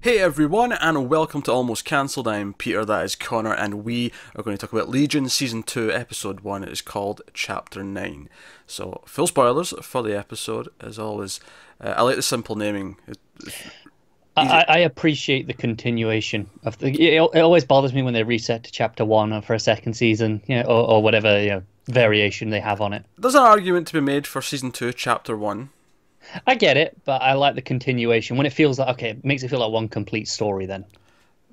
Hey everyone, and welcome to Almost Cancelled. I'm Peter, that is Connor, and we are going to talk about Legion Season 2, Episode 1. It is called Chapter 9. So, full spoilers for the episode, as always. I like the simple naming. I appreciate the continuation of it always bothers me when they reset to chapter one for a second season, or whatever, variation they have on it. There's an argument to be made for Season 2, Chapter 1. I get it, but I like the continuation when it feels like, okay, it makes it feel like one complete story then.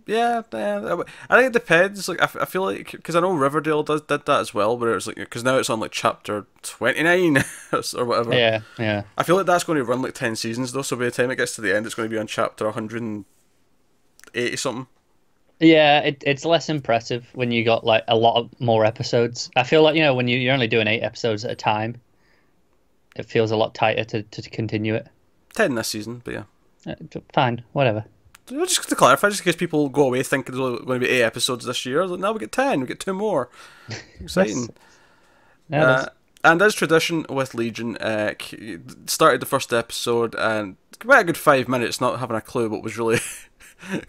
Yeah, I think it depends. Like, I feel like, because I know Riverdale did that as well, where it's like, because now it's on like chapter 29 or whatever. Yeah, yeah. I feel like that's going to run like 10 seasons though, so by the time it gets to the end, it's going to be on chapter 180 something. Yeah, it's less impressive when you got like a lot of more episodes. I feel like, when you're only doing 8 episodes at a time, it feels a lot tighter to continue it. 10 this season, but yeah. Fine, whatever. Just to clarify, just in case people go away thinking there's only going to be 8 episodes this year, like, now we get 10, we get 2 more. Exciting. And as tradition with Legion, started the first episode and about a good 5 minutes not having a clue what was really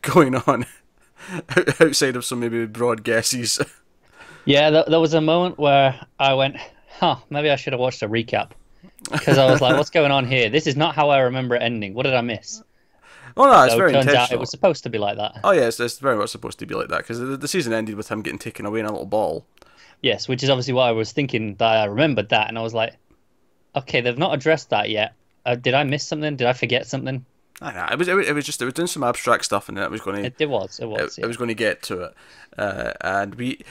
going on outside of some maybe broad guesses. Yeah, there was a moment where I went, maybe I should have watched a recap. Because I was like, what's going on here? This is not how I remember it ending. What did I miss? Oh no, it's So very it turns intentional. out it was supposed to be like that. Oh yeah, it's very much supposed to be like that, because the season ended with him getting taken away in a little ball. Yes, which is obviously why I was thinking that I remembered that, and I was like, okay, they've not addressed that yet. Did I miss something? Did I forget something? I know, it was doing some abstract stuff, and then it was going to It was. it was going to get to it.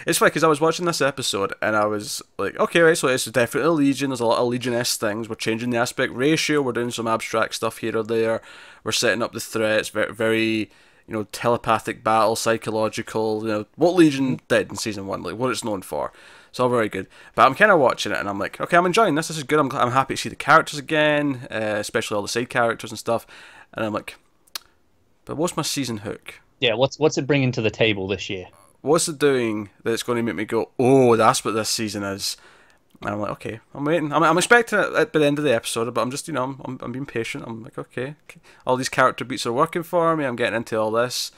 It's funny because I was watching this episode and I was like, okay, right, so it's definitely Legion. There's a lot of Legion-esque things. We're changing the aspect ratio. We're doing some abstract stuff here or there. We're setting up the threats. Very, very, telepathic battle, psychological. What Legion did in season 1, like what it's known for. It's all very good. But I'm kind of watching it and I'm like, okay, I'm enjoying this. This is good. I'm happy to see the characters again, especially all the side characters and stuff. And I'm like, but what's my season hook? Yeah, what's it bringing to the table this year? What's it doing that's going to make me go, oh, that's what this season is? And I'm like, okay, I'm waiting. I'm expecting it at the end of the episode, but I'm just, I'm being patient. I'm like, okay, all these character beats are working for me. I'm getting into all this.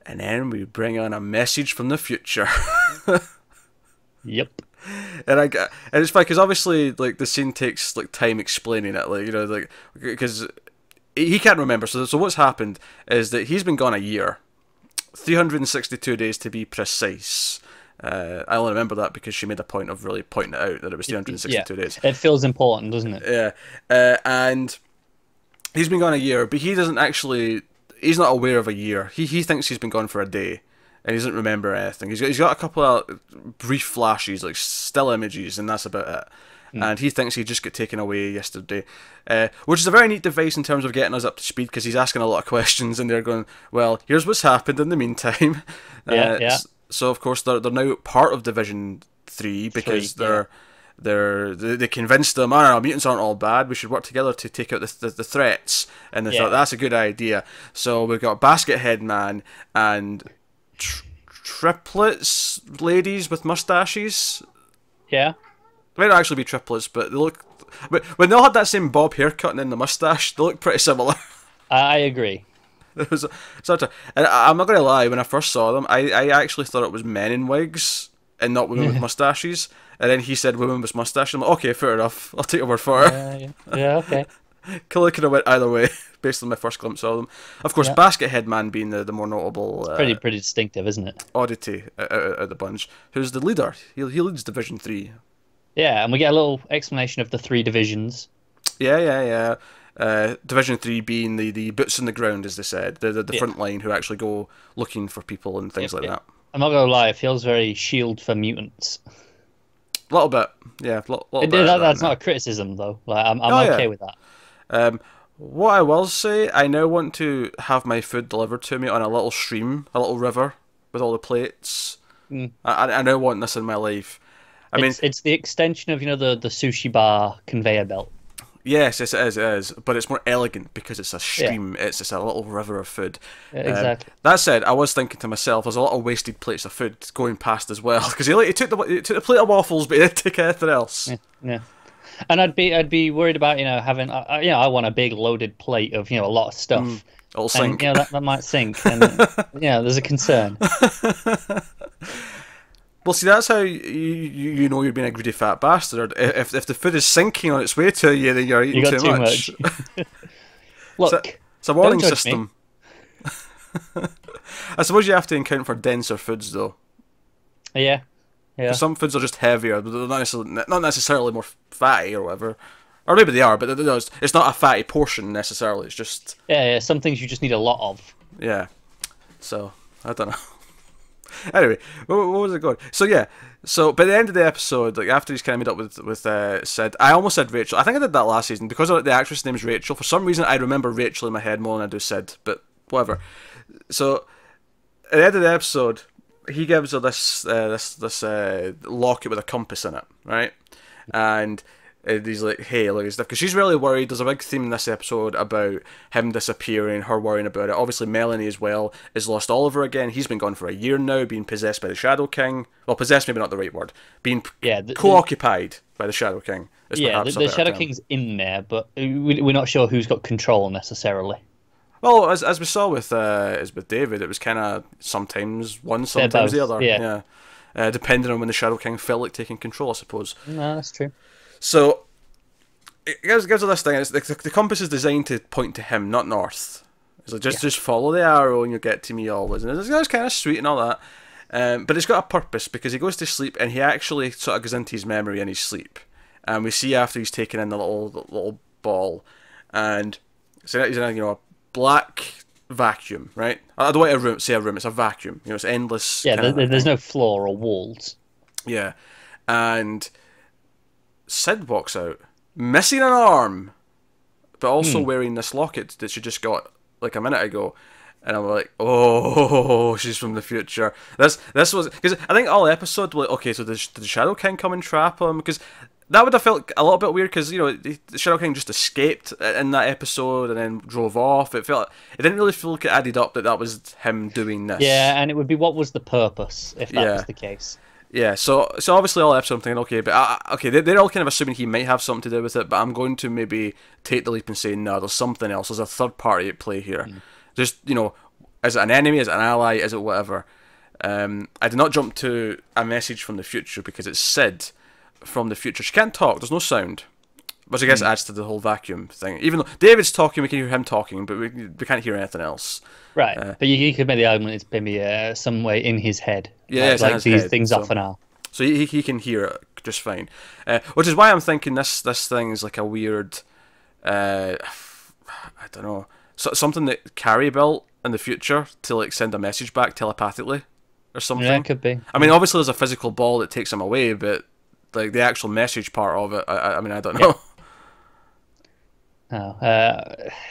And then we bring on a message from the future. Yep. And it's funny because obviously, like, the scene takes like time explaining it, because he can't remember. So what's happened is that he's been gone a year, 362 days to be precise. I only remember that because she made a point of really pointing it out that it was 362 days. It feels important, doesn't it? Yeah, and he's been gone a year, but he doesn't actually. He's not aware of a year. He thinks he's been gone for a day. And he doesn't remember anything. He's got a couple of brief flashes, like still images, and that's about it. And he thinks he just got taken away yesterday, which is a very neat device in terms of getting us up to speed, because he's asking a lot of questions, and they're going, well, here's what's happened in the meantime. Yeah. So, of course, they're now part of Division 3, because they convinced them, oh, no, mutants aren't all bad, we should work together to take out the threats. And they thought, that's a good idea. So we've got Basket Head Man and triplets ladies with mustaches. Yeah. They might not actually be triplets, but they look. But when they all had that same bob haircut and then the mustache, they look pretty similar. I agree. It was and I'm not gonna lie. When I first saw them, I actually thought it was men in wigs and not women with mustaches. And then he said women with mustaches. I'm like, okay, fair enough. I'll take your word for it. Yeah. Okay. Could have went either way based on my first glimpse of them. Of course, Basket Head Man being the more notable, Pretty distinctive, isn't it? oddity out of the bunch. Who's the leader? He leads Division 3. Yeah, and we get a little explanation of the 3 divisions. Yeah. Division 3 being the boots on the ground, as they said, the front line who actually go looking for people and things like that. I'm not gonna lie, it feels very Shield for mutants. A little bit, yeah. That's not a criticism though. Like I'm okay with that. What I will say, I now want to have my food delivered to me on a little stream, a little river with all the plates. I now want this in my life. I mean, it's the extension of the sushi bar conveyor belt. Yes, it is, but it's more elegant because it's a stream. It's just a little river of food. Yeah, exactly. That said, I was thinking to myself, there's a lot of wasted plates of food going past as well, because he took the plate of waffles, but he didn't take anything else. Yeah. And I'd be worried about having I want a big loaded plate of a lot of stuff, It'll and sink. that might sink, and there's a concern. Well, see, that's how you know you're being a greedy fat bastard. If the food is sinking on its way to you, then you're You eating got too much. Look, It's a don't warning judge me. system. I suppose you have to account for denser foods, though. Yeah, yeah. 'Cause some foods are just heavier, but they're not necessarily more fatty or whatever. Or maybe they are, but it's not a fatty portion necessarily. It's just Yeah, some things you just need a lot of. yeah. So I don't know. Anyway, what was it going? So yeah, so by the end of the episode, like after he's kind of made up with Sid, I almost said Rachel. I think I did that last season because the actress' name's Rachel. For some reason, I remember Rachel in my head more than I do Sid, but whatever. So at the end of the episode, he gives her this locket with a compass in it, right? And he's like, hey, look at stuff, because she's really worried. There's a big theme in this episode about him disappearing, her worrying about it. Obviously, Melanie as well has lost Oliver again. He's been gone for a year now, being possessed by the Shadow King. Well, possessed maybe not the right word. Being co-occupied by the Shadow King. The Shadow King's in there, but we're not sure who's got control necessarily. Well, as we saw with David, it was kind of sometimes one, sometimes the other. Yeah. Depending on when the Shadow King felt like taking control, I suppose. No, that's true. So it gives her this thing. It's the compass is designed to point to him, not north. It's like just follow the arrow and you'll get to me always. And it's kind of sweet and all that. But it's got a purpose because he goes to sleep and he actually sort of goes into his memory in his sleep. And we see after he's taken in the little ball, and so he's in a black vacuum, right? I don't want to say a room. It's a vacuum. It's endless. Yeah, there's no floor or walls. Yeah, and Sid walks out, missing an arm, but also wearing this locket that she just got like a minute ago. And I'm like, oh, she's from the future. This was because I think all episode like, okay, so did the Shadow King come and trap him? Because that would have felt a little bit weird because the Shadow King just escaped in that episode and then drove off. It didn't really feel like it added up that was him doing this. Yeah, and it would be what was the purpose if that was the case. Yeah, so obviously all episode I'm thinking, okay, but they're all kind of assuming he might have something to do with it, but I'm going to maybe take the leap and say, no, there's something else. There's a third party at play here. Just, is it an enemy, is it an ally, is it whatever? I did not jump to a message from the future because it's Sid from the future. She can't talk, there's no sound. Which I guess adds to the whole vacuum thing. Even though David's talking, we can hear him talking, but we can't hear anything else. Right, but you could make the argument it's maybe some way in his head. Yeah, like these things often are. So he can hear it just fine. Which is why I'm thinking this thing is like a weird, I don't know, something that Carrie built in the future to like send a message back telepathically or something. Yeah, it could be. I mean, obviously there's a physical ball that takes him away, but like the actual message part of it, I mean, I don't know. Yeah. No,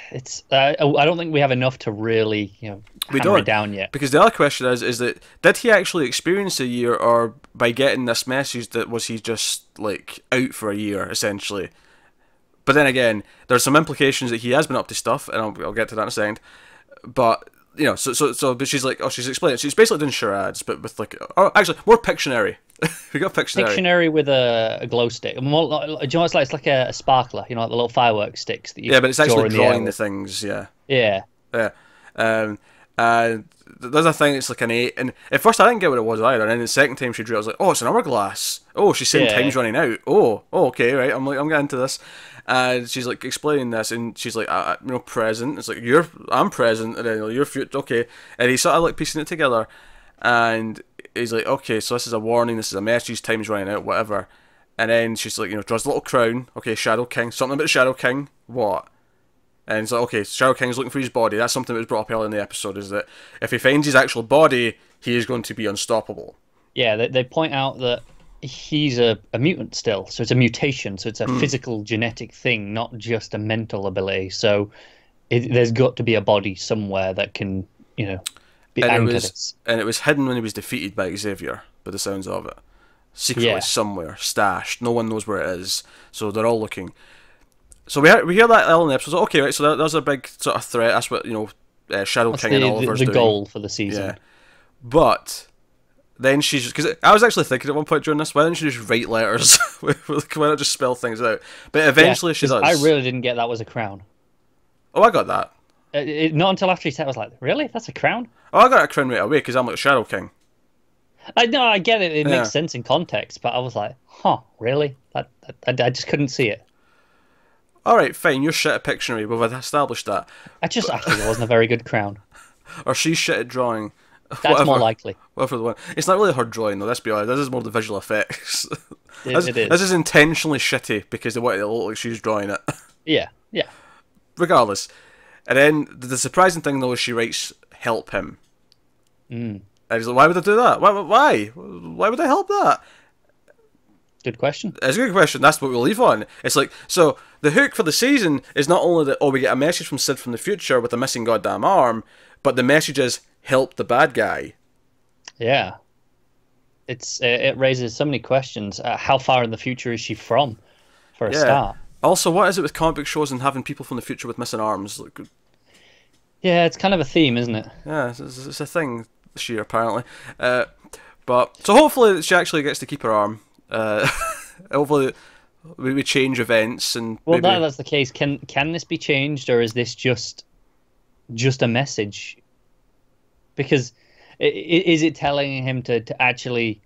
it's. I don't think we have enough to really, hammer it down yet. Because the other question is that did he actually experience a year, or by getting this message that was he just like out for a year essentially? But then again, there's some implications that he has been up to stuff, and I'll get to that in a second. But but she's like, she's explaining. She's basically doing charades, but with like, actually more Pictionary. We got Pictionary. Pictionary with a glow stick. More, do you know what it's like a sparkler? Like the little fireworks sticks that you. Yeah, but it's actually drawing the things. Yeah. Yeah. Yeah. There's a thing. It's like an 8, and at first I didn't get what it was either. And then the second time she drew, it, I was like, oh, it's an hourglass. Oh, she's saying time's running out. Oh, okay, right. I'm getting into this. And she's like explaining this, and she's like, present. It's like I'm present, and then you're future. Okay, and he's sort of like piecing it together, and he's like, okay, so this is a warning, this is a message, time's running out, whatever. And then she's like, draws a little crown. Okay, Shadow King, something about the Shadow King. What? And it's like, okay, Shadow King's looking for his body. That's something that was brought up earlier in the episode, is that if he finds his actual body, he is going to be unstoppable. Yeah, they point out that he's a mutant still, so it's a mutation, so it's a physical genetic thing, not just a mental ability. So there's got to be a body somewhere that can, be anchored. And it was hidden when he was defeated by Xavier, by the sounds of it. Secretly somewhere, stashed. No one knows where it is, so they're all looking. So we hear that early in the episode. Okay, right. So there's a big sort of threat. That's what Shadow King and Oliver's doing. The goal for the season. Yeah, but then she's, because I was actually thinking at one point during this, why didn't she just write letters? Why not just spell things out? But eventually she does. I really didn't get that was a crown. Oh, I got that. Not until after he said, I was like, really? That's a crown? Oh, I got a crown right away because I'm like Shadow King. I know, I get it. It Yeah. makes sense in context, but I was like, huh, really? I just couldn't see it. All right, fine. You're shit at Pictionary. We've established that. I think it wasn't a very good crown. Or she's shit at drawing. That's more Whatever. likely. Whatever the one. It's not really her drawing though. Let's be honest. This is more the visual effects. It This is. is intentionally shitty because they want it to look like she's drawing it. Yeah, yeah. Regardless. And then the surprising thing though is she writes help him. Mm. And he's like, why would I do that? Why? Why would I help that? Good question. It's a good question. That's what we'll leave on. It's like, so the hook for the season is not only that, oh, we get a message from Sid from the future with a missing goddamn arm, but the message is help the bad guy. Yeah. It raises so many questions. How far in the future is she from, for a start? Also, what is it with comic book shows and having people from the future with missing arms? Like, Yeah, it's kind of a theme, isn't it? yeah, it's a thing this year apparently. But so hopefully she actually gets to keep her arm. Hopefully we change events and Well, maybe... that's the case. Can this be changed, or is this just a message? Because is it telling him to actually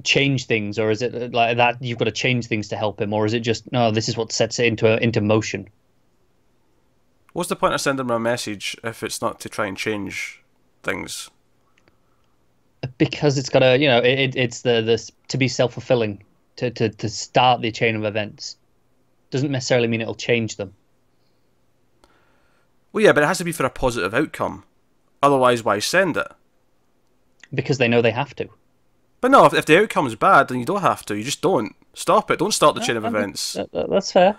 change things, or is it like that you've got to change things to help him, or is it just no? This is what sets it into motion. What's the point of sending him a message if it's not to try and change things? Because it's got to, it's the to be self-fulfilling, to start the chain of events. Doesn't necessarily mean it'll change them. Well, yeah, but it has to be for a positive outcome. Otherwise, why send it? Because they know they have to. But no, if the outcome is bad, then you don't have to. You just don't. Stop it. Don't start the chain of events. That's fair.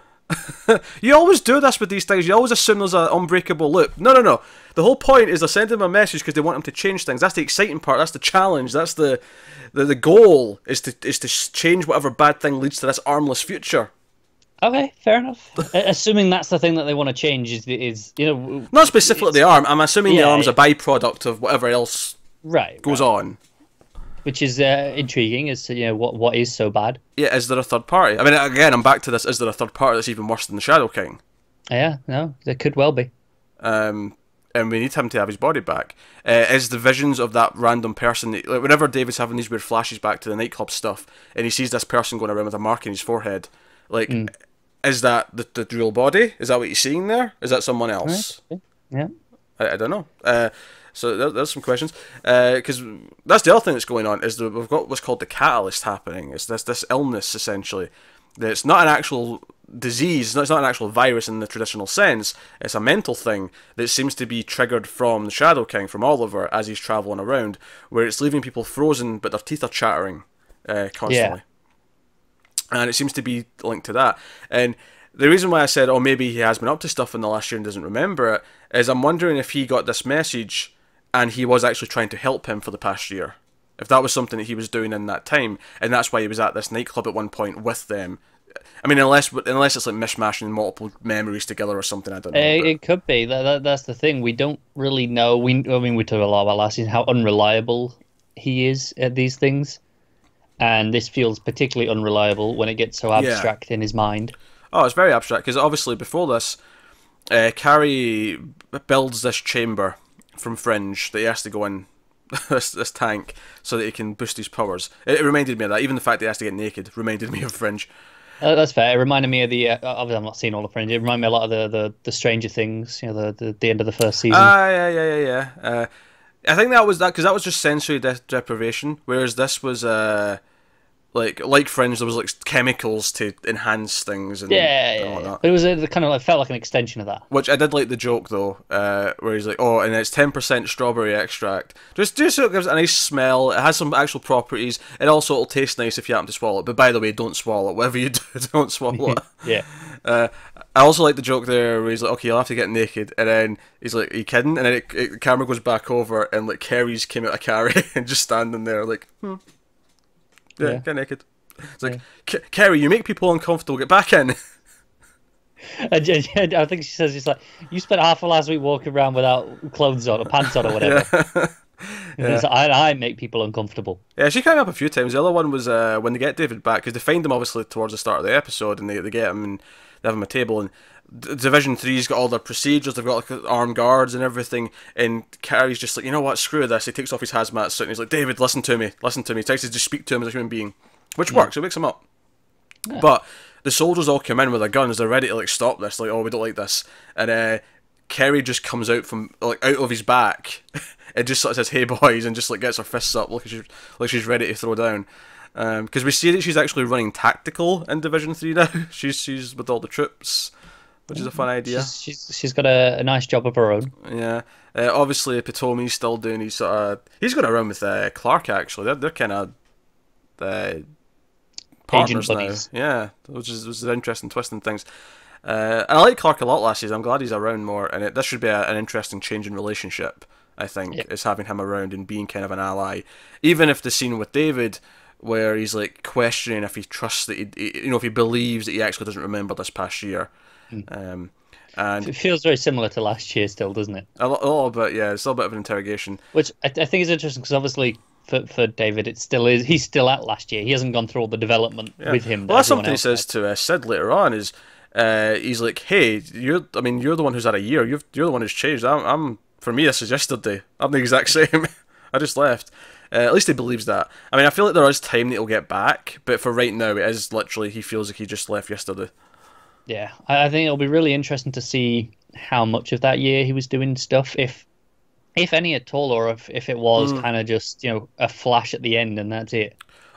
You always do this with these things. You always assume there's an unbreakable loop. No. The whole point is they're sending him a message because they want him to change things. That's the exciting part. That's the challenge. That's the goal is to change whatever bad thing leads to this armless future. Okay, fair enough. Assuming that's the thing that they want to change is Not specifically the arm. I'm assuming the Yeah, arm's a byproduct of whatever else right goes on. which is intriguing as to what is so bad. Yeah, is there a third party? I mean, again, I'm back to this. Is there a third party that's even worse than the Shadow King? Yeah, no, there could well be. And we need him to have his body back. Is the visions of that random person, like whenever David's having these weird flashes back to the nightclub stuff, and he sees this person going around with a mark in his forehead, like, is that the real body? Is that what he's seeing there? Is that someone else? Yeah. I don't know. So there's some questions. Because that's the other thing that's going on, is that we've got what's called the catalyst happening. It's this illness, essentially. It's not an actual disease, it's not an actual virus in the traditional sense. It's a mental thing that seems to be triggered from the Shadow King, from Oliver, as he's travelling around, where it's leaving people frozen, but their teeth are chattering constantly. Yeah. And it seems to be linked to that. And the reason why I said, oh, maybe he has been up to stuff in the last year and doesn't remember it, is I'm wondering if he got this message and he was actually trying to help him for the past year. If that was something that he was doing in that time, and that's why he was at this nightclub at one point with them. I mean, unless it's like mishmashing multiple memories together or something, I don't know. It could be. That's the thing. We don't really know. We talked a lot about last season how unreliable he is at these things. And this feels particularly unreliable when it gets so abstract in his mind. Oh, it's very abstract, because obviously before this, Carrie builds this chamber from Fringe that he has to go in, this tank, so that he can boost his powers. It reminded me of that. Even the fact that he has to get naked reminded me of Fringe. That's fair. It reminded me of the. Obviously, I've not seen all of Fringe. It reminded me a lot of the Stranger Things. The end of the first season. Yeah. I think that was that because that was just sensory deprivation, whereas this was like Fringe, there was like chemicals to enhance things and all that. But it was kind of felt like an extension of that. Which I did like the joke though, where he's like, "Oh, and it's 10% strawberry extract." Just so it gives it a nice smell. It has some actual properties, and also it'll taste nice if you happen to swallow it. But by the way, don't swallow it. Whatever you do, don't swallow it. Yeah. I also like the joke there where he's like, "Okay, you'll have to get naked," and then he's like, "Are you kidding?" And then the camera goes back over, and like Carrie's came out of Carrie and just standing there like, Yeah, get naked. It's like, Kerry, you make people uncomfortable, get back in. I think she says, it's like, you spent half of last week walking around without clothes on or pants on or whatever. Yeah. Yeah. I make people uncomfortable. Yeah, she came up a few times. The other one was when they get David back, because they find him obviously towards the start of the episode, and they get him and they have him at a table, and Division Three's got all their procedures. They've got like armed guards and everything, and Carrie's just like, you know what, screw this. He takes off his hazmat suit and he's like, David, listen to me, listen to me. He tries to just speak to him as a human being, which works. It wakes him up. Yeah. But the soldiers all come in with their guns. They're ready to like stop this. Like, oh, we don't like this, and Kerry just comes out from like out of his back. It just sort of says, "Hey boys," and just like gets her fists up, like she's ready to throw down. Because we see that she's actually running tactical in Division 3 now. She's with all the troops, which is a fun idea. She's got a nice job of her own. Yeah. Obviously, Potomi's still doing his sort of. He's going around with Clark actually. They're kind of partners now. Yeah, which is an interesting twist in things. And I like Clark a lot last season. I'm glad he's around more, and this should be an interesting change in relationship. I think is having him around and being kind of an ally, even if the scene with David, where he's like questioning if he trusts that if he believes that he actually doesn't remember this past year, and it feels very similar to last year, still, doesn't it? A little bit, yeah. It's a little bit of an interrogation, which I think is interesting because obviously for David, it still is. He's still at last year. He hasn't gone through all the development with him. Well, that's something he says to Sid later on. Is he's like, "Hey, you're the one who's had a year. You're the one who's changed. I'm for me, this is yesterday. I'm the exact same. I just left." At least he believes that. I mean, I feel like there is time that he'll get back, but for right now, it is literally he feels like he just left yesterday. Yeah, I think it'll be really interesting to see how much of that year he was doing stuff, if any at all, or if it was kind of just a flash at the end and that's it.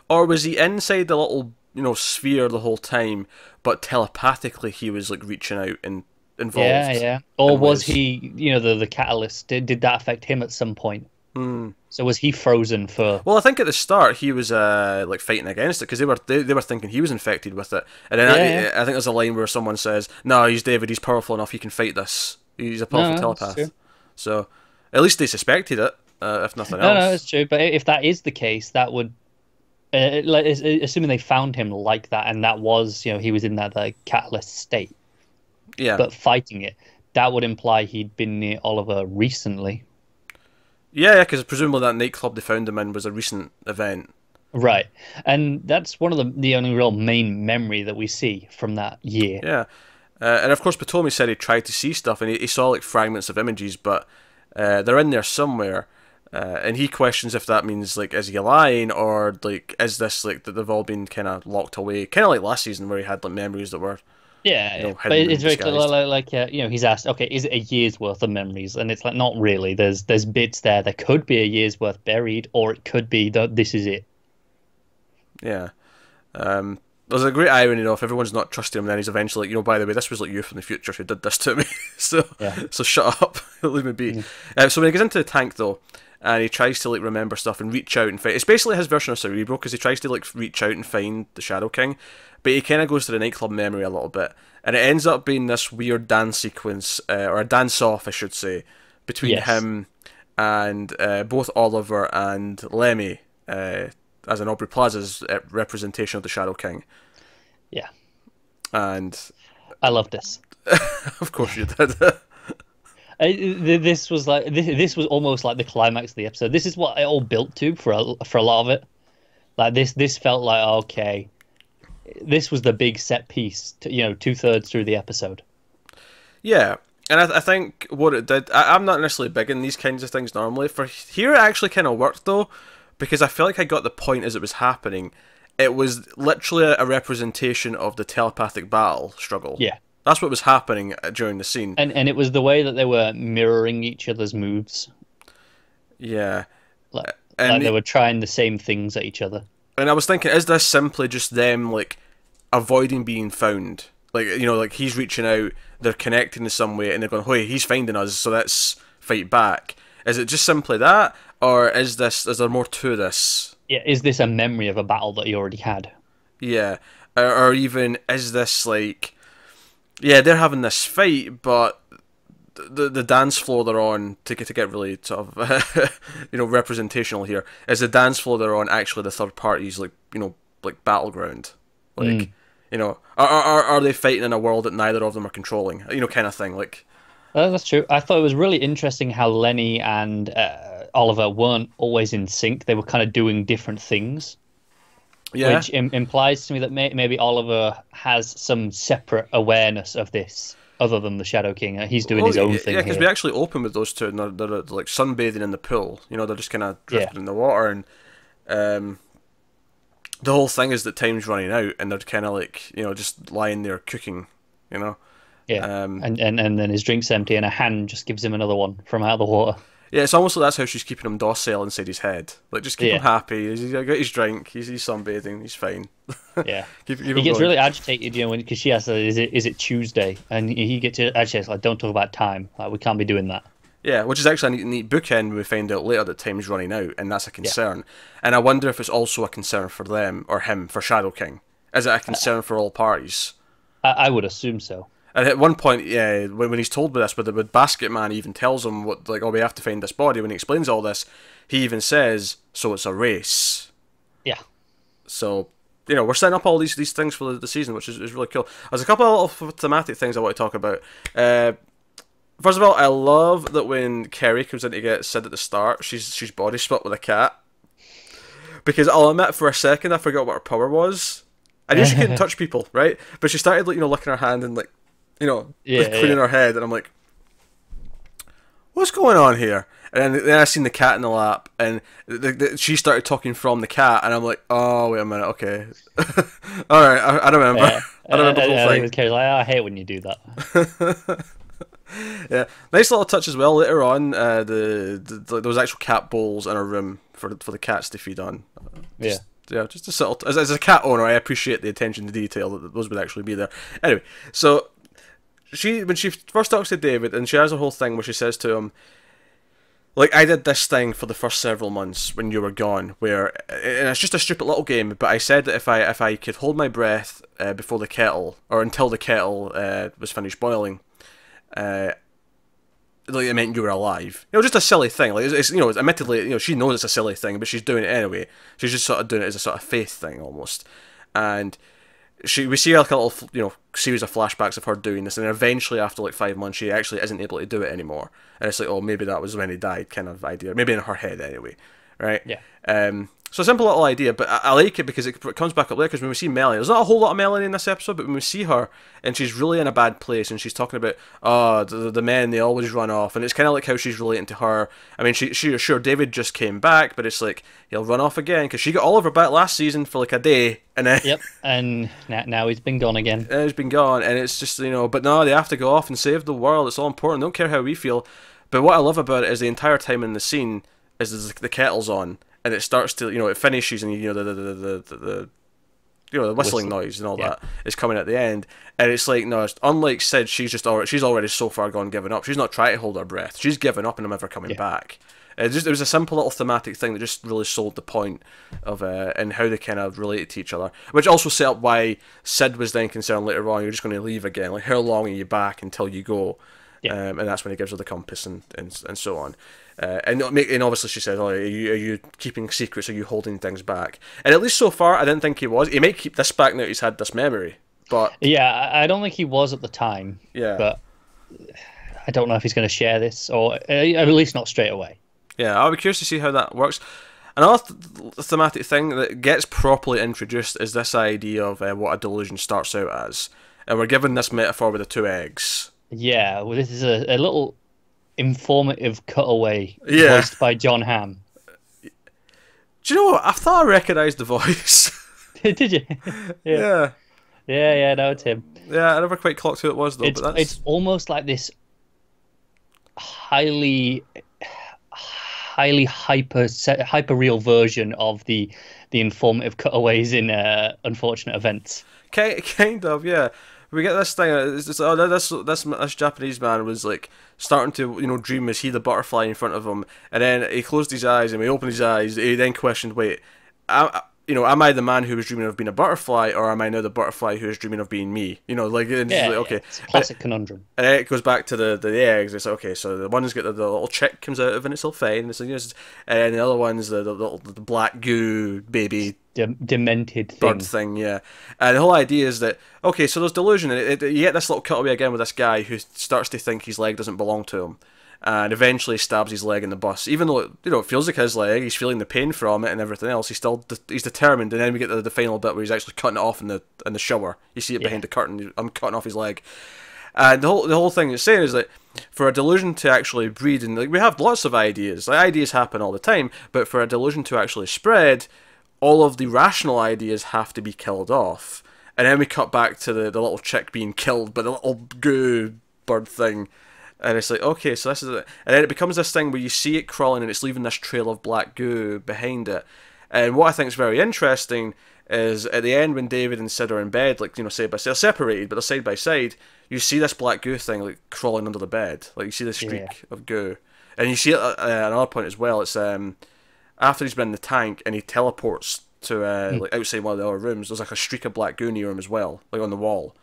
Or was he inside the little sphere the whole time, but telepathically he was like reaching out and involved? Yeah. Or was he, the catalyst? Did that affect him at some point? So was he frozen for? Well, I think at the start he was like fighting against it because they were thinking he was infected with it, and then I think there's a line where someone says, "No, he's David. He's powerful enough. He can fight this. He's a powerful telepath." So at least they suspected it, if nothing else. No, it's true. But if that is the case, that would, assuming they found him like that, and that was he was in that catalyst state. Yeah. But fighting it, that would imply he'd been near Oliver recently. Yeah, because presumably that nightclub they found him in was a recent event. Right. And that's one of the only real main memory that we see from that year. Yeah. And of course, Potomi said he tried to see stuff and he saw like fragments of images, but they're in there somewhere. And he questions if that means, like, is he lying or, like, is this, like, that they've all been kind of locked away? Kind of like last season where he had, like, memories that were... Yeah, but it's very clear, like he's asked, okay, is it a year's worth of memories? And it's like, not really. There's bits there. There could be a year's worth buried, or it could be that this is it. Yeah. There's a great irony, if everyone's not trusting him, then he's eventually like, by the way, this was like you from the future who did this to me. So shut up. Leave me be. So when he gets into the tank, though, and he tries to like remember stuff and reach out and find... It's basically his version of Cerebro, because he tries to like reach out and find the Shadow King, but he kind of goes to the nightclub memory a little bit, and it ends up being this weird dance sequence, or a dance-off, I should say, between him and both Oliver and Lemmy, as in Aubrey Plaza's representation of the Shadow King. Yeah. And... I love this. Of course you did. This was like this was almost like the climax of the episode. This is what it all built to for a lot of it. Like this felt like, okay, this was the big set piece. 2/3 through the episode. Yeah, and I think what it did. I'm not necessarily big in these kinds of things normally. For here, it actually kind of worked though, because I feel like I got the point as it was happening. It was literally a representation of the telepathic battle struggle. Yeah. That's what was happening during the scene. And it was the way that they were mirroring each other's moves. Yeah. Like they were trying the same things at each other. And I was thinking, is this simply just them, like, avoiding being found? Like, like he's reaching out, they're connecting in some way, and they're going, hey, he's finding us, so let's fight back. Is it just simply that? Or is there more to this? Yeah, is this a memory of a battle that he already had? Yeah. Or even, is this, like... Yeah, they're having this fight, but the dance floor they're on, to get really sort of representational here, is the dance floor they're on actually the third party's like battleground, like are they fighting in a world that neither of them are controlling, kind of thing, like. That's true. I thought it was really interesting how Lenny and Oliver weren't always in sync. They were kind of doing different things, Yeah. which implies to me that maybe Oliver has some separate awareness of this other than the Shadow King. He's doing Well, his own yeah, thing because we here. actually open with those two, and they're like sunbathing in the pool. You know, they're just kind of Yeah, drifting in the water, and um, the whole thing is that time's running out, and they're kind of like, you know, just lying there cooking. You know. yeah. Um, And then his drink's empty, and a hand just gives him another one from out of the water. yeah, it's almost like that's how she's keeping him docile inside his head. Like, just keep him Yeah, happy. He's got his drink. He's sunbathing. He's fine. yeah. Keep He him gets going. really agitated, you know, because she asks, is it Tuesday? And he gets agitated, like, don't talk about time. Like, we can't be doing that. Yeah, which is actually a neat bookend when we find out later that time's running out, and that's a Yeah. concern. And I wonder if it's also a concern for them, or him, for Shadow King. Is it a concern for all parties? I would assume so. And at one point, yeah, when he's told this, with Basket Man even tells him, what, like, oh, we have to find this body, when he explains all this, he even says, so it's a race. Yeah. So, you know, we're setting up all these things for the season, which is really cool. There's a couple of thematic things I want to talk about. First of all, I love that when Kerry comes in to get Sid at the start, she's body split with a cat. Because I'll admit, for a second, I forgot what her power was. I knew she couldn't touch people, right? But she started, like, you know, licking her hand and, like, you know, Yeah, cleaning her head, and I'm like, what's going on here? And then I seen the cat in the lap, and she started talking from the cat, and I'm like, oh, wait a minute, okay. Alright, I don't remember. Yeah. I don't remember the I whole think thing. it was Kerry's like, I hate when you do that. Yeah, nice little touch as well later on. There was actual cat bowls in a room for the cats to feed on. Yeah. Yeah, just a subtle. As a cat owner, I appreciate the attention to detail that those would actually be there. Anyway, so when she first talks to David, and she has a whole thing where she says to him, like, I did this thing for the first several months when you were gone, where, and it's just a stupid little game, but I said that if I could hold my breath before the kettle, or until the kettle was finished boiling, like, it meant you were alive. You know, just a silly thing. Like, it's you know, admittedly, you know, she knows it's a silly thing, but she's doing it anyway. She's just sort of doing it as a sort of faith thing almost, and we see like a little, you know, series of flashbacks of her doing this, and then eventually after like 5 months, she actually isn't able to do it anymore, and it's like, oh, maybe that was when he died, kind of idea, maybe in her head anyway, right? Yeah. So a simple little idea, but I like it because it comes back up later. Because when we see Melanie, there's not a whole lot of Melanie in this episode, but when we see her and she's really in a bad place, and she's talking about, oh, the men, they always run off, and it's kind of like how she's relating to her. I mean, she sure, David just came back, but it's like he'll run off again because she got Oliver back last season for like a day, and then Yep. And now he's been gone again. he's been gone, and it's just, you know, but no, they have to go off and save the world. It's all important. Don't care how we feel. But what I love about it is the entire time in the scene is the kettle's on. And it starts to, you know, it finishes, and you know the you know, the whistling noise and all that is coming at the end, and it's like, no, it's, unlike Sid, she's already so far gone, given up. She's not trying to hold her breath. She's given up, and I'm never coming back. It was a simple little thematic thing that just really sold the point of and how they kind of related to each other, which also set up why Sid was then concerned later on, you're just going to leave again. Like, how long are you back until you go? Yeah. And that's when he gives her the compass and so on. And obviously she says, oh, are you keeping secrets? Are you holding things back? And at least so far, I didn't think he was. He might keep this back now that he's had this memory. But Yeah, I don't think he was at the time. Yeah. But I don't know if he's going to share this, or at least not straight away. yeah, I'll be curious to see how that works. Another thematic thing that gets properly introduced is this idea of what a delusion starts out as. And we're given this metaphor with the two eggs. Yeah, well, this is a little informative cutaway Yeah. voiced by John Hamm. Do you know what? I thought I recognised the voice. Did you? Yeah. Yeah, no, it's him. Yeah, I never quite clocked who it was, though. It's But that's... it's almost like this highly hyper real version of the informative cutaways in unfortunate events. Kind of, yeah. We get this thing. It's just, oh, this Japanese man was like starting to, you know, dream as he the butterfly in front of him, and then he closed his eyes, and when he opened his eyes, he then questioned, "Wait, am I the man who was dreaming of being a butterfly, or am I now the butterfly who is dreaming of being me?" You know, like, it's Yeah, like, okay, it's a classic conundrum. and then it goes back to the eggs. It's like, okay, so the one's got the little chick comes out of it, and it's all fine. It's like, and then the other one's the black goo baby Demented thing. bird thing, yeah. And the whole idea is that, okay, so there's delusion, and you get this little cutaway again with this guy who starts to think his leg doesn't belong to him, and eventually stabs his leg in the bus. Even though it feels like his leg, he's feeling the pain from it and everything else. He's determined. And then we get the final bit where he's actually cutting it off in the shower. You see it behind the curtain. I'm cutting off his leg, and the whole thing it's saying is that for a delusion to actually breed, and like we have lots of ideas. Like ideas happen all the time, but for a delusion to actually spread, all of the rational ideas have to be killed off. And then we cut back to the little chick being killed by the little goo bird thing. And it's like, okay, so this is it. And then it becomes this thing where you see it crawling and it's leaving this trail of black goo behind it. And what I think is very interesting is at the end when David and Sid are in bed, like, side by side, they're separated, but they're side by side, you see this black goo thing like crawling under the bed. Like you see the streak of goo. And you see it at another point as well. It's after he's been in the tank and he teleports to like outside one of the other rooms, there's like a streak of black goo near him as well, like on the wall.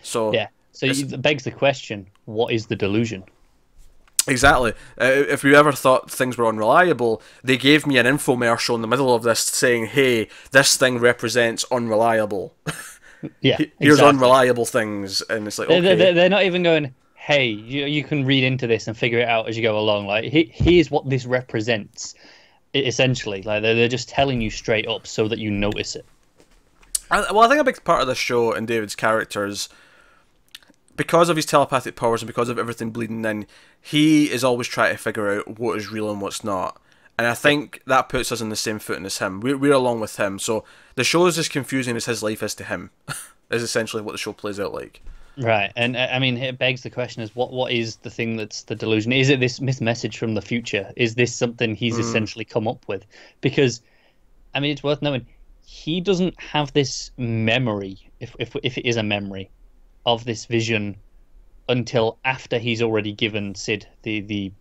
So yeah. So it begs the question, what is the delusion? Exactly. If you ever thought things were unreliable, they gave me an infomercial in the middle of this saying, hey, this thing represents unreliable. Yeah, Here's exactly. unreliable things. And it's like, okay. They're not even going, hey, you can read into this and figure it out as you go along. Like, here's what this represents, essentially. Like, they're just telling you straight up so that you notice it. Well, I think a big part of the show and David's characters, because of his telepathic powers and because of everything bleeding in, he is always trying to figure out what is real and what's not. And I think that puts us in the same footing as him. We're along with him. So the show is as confusing as his life is to him, is essentially what the show plays out like. Right. And I mean, it begs the question is what is the thing that's the delusion? Is it this message from the future? Is this something he's essentially come up with? Because, I mean, it's worth knowing, he doesn't have this memory, if it is a memory, of this vision until after he's already given Sid the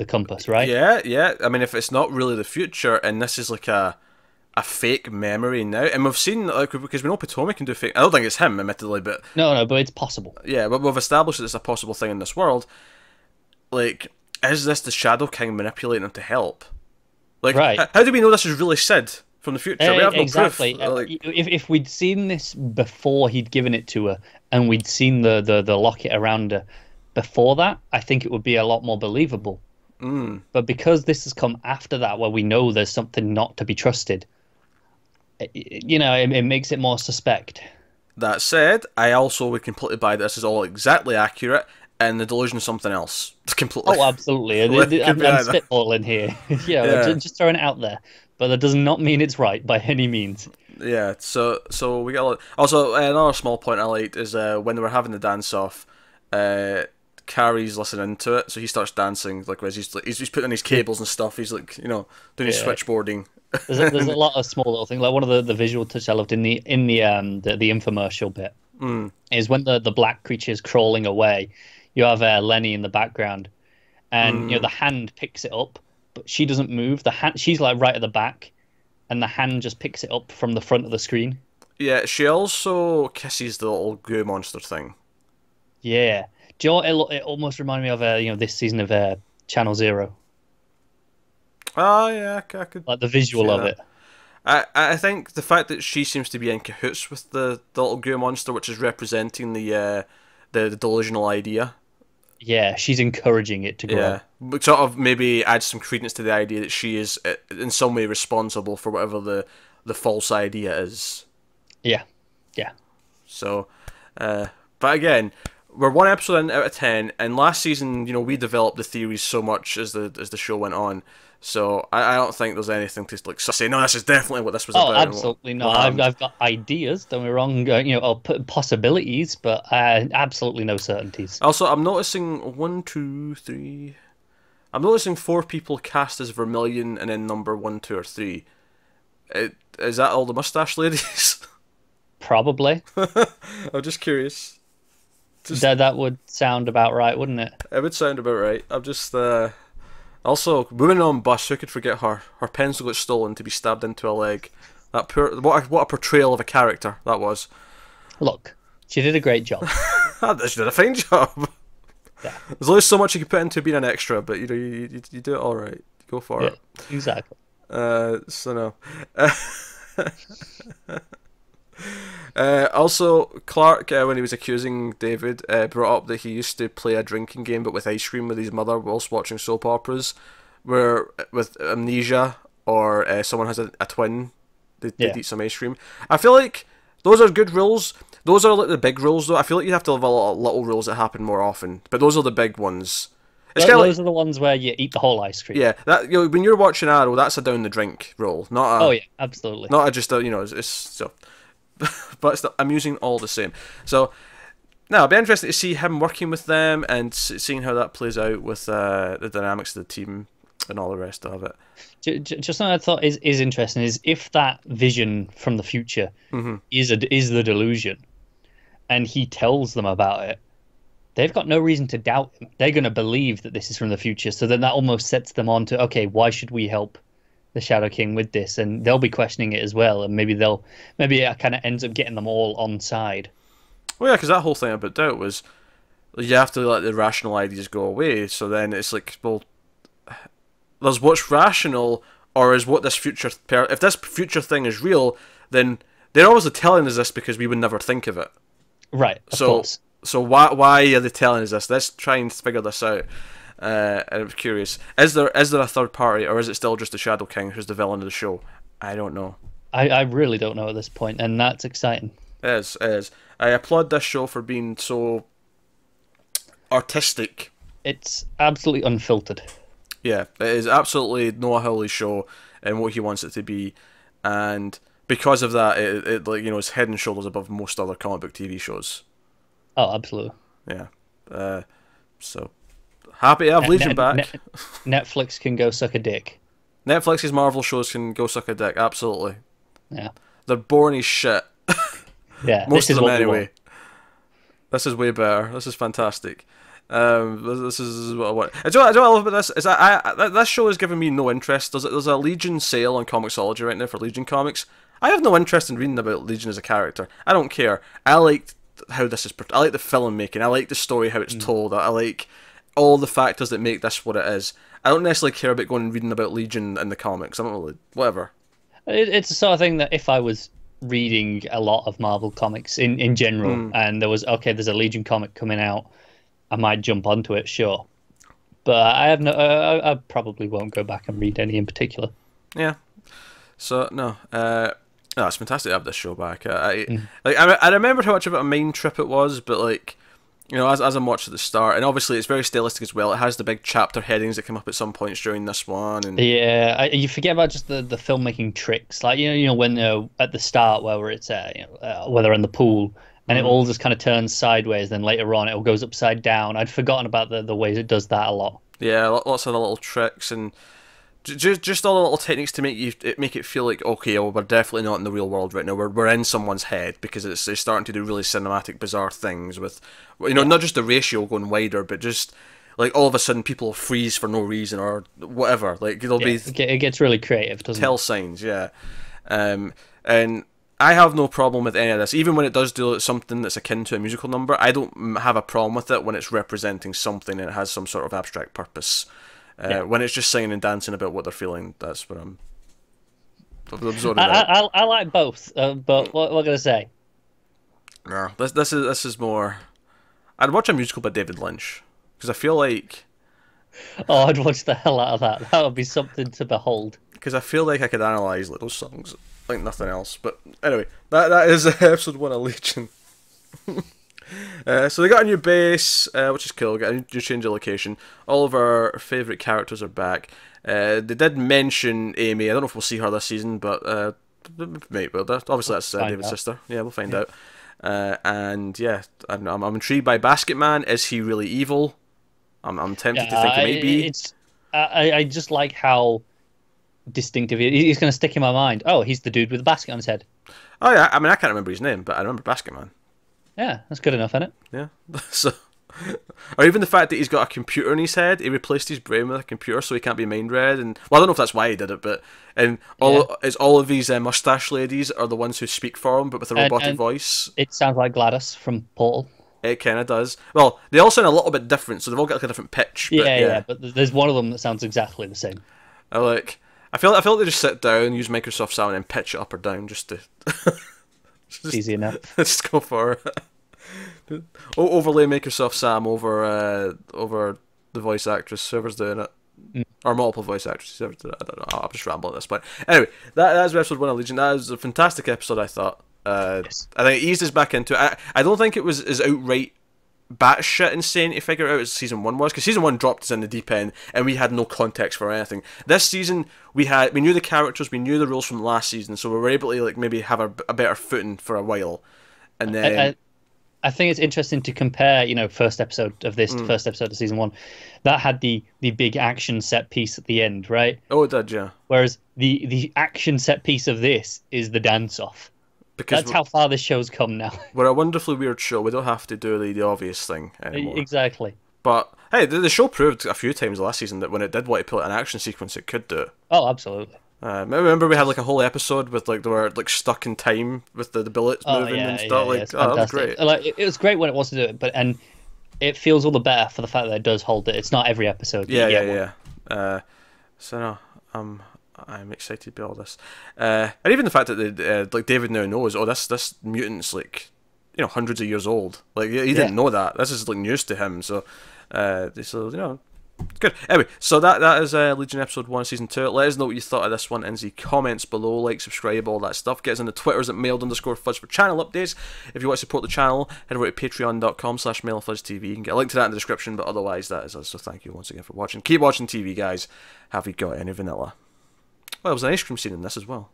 compass, right? Yeah. I mean, if it's not really the future, and this is like a fake memory now, and we've seen, like, because we know Potomac can do fake. I don't think it's him, admittedly, but no, but it's possible. Yeah, but we've established that it's a possible thing in this world. Like, is this the Shadow King manipulating him to help? Like, right. How do we know this is really Sid from the future? We have no exactly. proof. Like, if we'd seen this before he'd given it to her, and we'd seen the locket around her before that, I think it would be a lot more believable. But because this has come after that, where we know there's something not to be trusted, it makes it more suspect. That said, I also would completely buy that this is all exactly accurate, and the delusion is something else. It's completely. Oh, absolutely. I'm spitballing here. yeah. Just throwing it out there. But that does not mean it's right by any means. Yeah, so we got a lot. Also, another small point I liked is when they were having the dance off, Carrie's listening to it, so he starts dancing like as he's putting in his cables and stuff. He's like, doing his switchboarding. There's a lot of small little things. Like one of the visual touch I loved in the infomercial bit is when the black creature is crawling away. You have Lenny in the background, and the hand picks it up, but she doesn't move. The hand, she's like right at the back, and the hand just picks it up from the front of the screen. Yeah, she also kisses the little goo monster thing. Yeah, do you know what it almost reminded me of? This season of Channel Zero. Oh yeah, I could like the visual of it. I think the fact that she seems to be in cahoots with the little goo monster, which is representing the delusional idea. Yeah, she's encouraging it to grow. Yeah, but sort of maybe adds some credence to the idea that she is in some way responsible for whatever the false idea is. Yeah. So, but again, we're one episode out of 10, and last season, we developed the theories so much as the show went on. So I don't think there's anything to like say. No, this is definitely what this was about. Oh, absolutely not. I've got ideas. Don't be wrong. I'll put possibilities, but absolutely no certainties. Also, I'm noticing 1, 2, 3. I'm noticing 4 people cast as Vermilion, and then number 1, 2, or 3. Is that all the mustache ladies? Probably. I'm just curious. That would sound about right, wouldn't it? It would sound about right. I'm just. Also, woman on bus, who could forget her? Her pencil got stolen to be stabbed into a leg. What a portrayal of a character that was. Look, she did a great job. She did a fine job. Yeah. There's only so much you can put into being an extra, but you do it all right. Go for it. Exactly. So no. Also, Clark, when he was accusing David, brought up that he used to play a drinking game, but with ice cream with his mother whilst watching soap operas, where with amnesia or someone has a twin, they'd eat some ice cream. I feel like those are good rules. Those are like the big rules, though. I feel like you have to have a lot of little rules that happen more often, but those are the big ones. Those are the ones where you eat the whole ice cream. Yeah, that when you're watching Arrow, that's a down the drink rule, not a. Oh yeah, absolutely. Not a just a it's so, but I'm using all the same. So now it'll be interesting to see him working with them and seeing how that plays out with the dynamics of the team and all the rest of it. Just something I thought is interesting is if that vision from the future is the delusion, and he tells them about it. They've got no reason to doubt him. They're going to believe that this is from the future. So then that almost sets them on to, okay, why should we help the Shadow King with this? And they'll be questioning it as well. And maybe it kind of ends up getting them all on side. Well, yeah, because that whole thing about doubt was you have to let the rational ideas go away. So then it's like, well, there's what's rational, or is what this future... if this future thing is real, then they're obviously telling us this because we would never think of it. Right, of course. So why are they telling us this? Let's try and figure this out. And I'm curious. Is there a third party, or is it still just the Shadow King who's the villain of the show? I don't know. I really don't know at this point, and that's exciting. It is. I applaud this show for being so artistic. It's absolutely unfiltered. Yeah, it is absolutely Noah Hawley's show and what he wants it to be, and because of that, it like is head and shoulders above most other comic book TV shows. Oh, absolutely. Yeah. So happy to have Legion back. Netflix can go suck a dick. Netflix's Marvel shows can go suck a dick. Absolutely. Yeah. They're boring as shit. Yeah. Most of them anyway. This is way better. This is fantastic. This is what I want. Do you know what I love about this? Is that this show is giving me no interest. There's a Legion sale on Comixology right now for Legion comics. I have no interest in reading about Legion as a character. I don't care. I like how this is. I like the filmmaking. I like the story, how it's told. I like all the factors that make this what it is. I don't necessarily care about going and reading about Legion in the comics. I don't really, whatever. It's the sort of thing that if I was reading a lot of Marvel comics in general, and there's a Legion comic coming out, I might jump onto it, sure. But I have I probably won't go back and read any in particular. Yeah. So no. No, it's fantastic to have this show back. I remembered how much of a mind trip it was, but like, as I'm watching at the start, and obviously it's very stylistic as well. It has the big chapter headings that come up at some points during this one, and yeah, you forget about just the filmmaking tricks, like when they're at the start where it's where they're in the pool, and it all just kind of turns sideways. Then later on, it all goes upside down. I'd forgotten about the ways it does that a lot. Yeah, lots of the little tricks and. Just all the little techniques to make it feel like, okay, well, we're definitely not in the real world right now. We're in someone's head, because they're starting to do really cinematic, bizarre things with, not just the ratio going wider, but just like all of a sudden people freeze for no reason or whatever. Like it gets really creative, doesn't tell it? Signs, yeah. And I have no problem with any of this, even when it does do something that's akin to a musical number. I don't have a problem with it when it's representing something and it has some sort of abstract purpose. When it's just singing and dancing about what they're feeling, that's what I'm absorbing. I like both, but what can I say? No, this is more. I'd watch a musical by David Lynch, because I feel like. Oh, I'd watch the hell out of that. That would be something to behold. Because I feel like I could analyse like those songs like nothing else. But anyway, that is episode 1 of Legion. So they got a new base, which is cool. Got a new change of location. All of our favourite characters are back. They did mention Amy. I don't know if we'll see her this season, but maybe we'll. Obviously, that's David's sister. Yeah, we'll find out. And yeah, I'm intrigued by Basket Man. Is he really evil? I'm tempted to think he might be. I just like how distinctive he's going to stick in my mind. Oh, he's the dude with the basket on his head. Oh yeah, I mean I can't remember his name, but I remember Basket Man. Yeah, that's good enough, isn't it? Yeah. So, or even the fact that he's got a computer in his head. He replaced his brain with a computer, so he can't be mind read. And well, I don't know if that's why he did it, but all of these mustache ladies are the ones who speak for him, but with a robotic voice. It sounds like Gladys from Portal. It kind of does. Well, they all sound a little bit different, so they've all got like a different pitch. Yeah, but there's one of them that sounds exactly the same. I feel like they just sit down, use Microsoft Sound, and pitch it up or down just to. It's easy enough. Just go for it. Overlay Microsoft Sam over the voice actress, whoever's doing it. Or multiple voice actresses, whoever's doing it. I don't know. I'll just ramble at this point. Anyway, that's episode 1 of Legion. That was a fantastic episode, I thought. Yes. I think it eased us back into it. I don't think it was as outright batshit insane to figure out as season 1 was, because season 1 dropped us in the deep end and we had no context for anything. This season we knew the characters, we knew the rules from last season, so we were able to like maybe have a better footing for a while. And then I think it's interesting to compare, first episode of this to first episode of season 1. That had the big action set piece at the end, right? Oh, it did, yeah. Whereas the action set piece of this is the dance off. Because that's how far this show's come now. We're a wonderfully weird show. We don't have to do the obvious thing anymore. Exactly. But hey, the show proved a few times last season that when it did want to put an action sequence, it could do it. Oh, absolutely. Remember we had like a whole episode with like they were like stuck in time with the bullets moving and stuff. That was great. It was great when it was to do it, and it feels all the better for the fact that it does hold it. It's not every episode. Yeah. So no, I'm excited by all this, and even the fact that like David now knows, this mutant's like hundreds of years old. Like he didn't know that. This is like news to him. So good. Anyway, so that is Legion episode 1 season 2. Let us know what you thought of this one in the comments below. Like, subscribe, all that stuff. Get us on the Twitters at mailed_fudge for channel updates. If you want to support the channel, head over to patreon.com/mailfudgetv. You can get a link to that in the description, but otherwise that is us. So thank you once again for watching. Keep watching TV, guys. Have you got any vanilla? Well, there was an ice cream scene in this as well.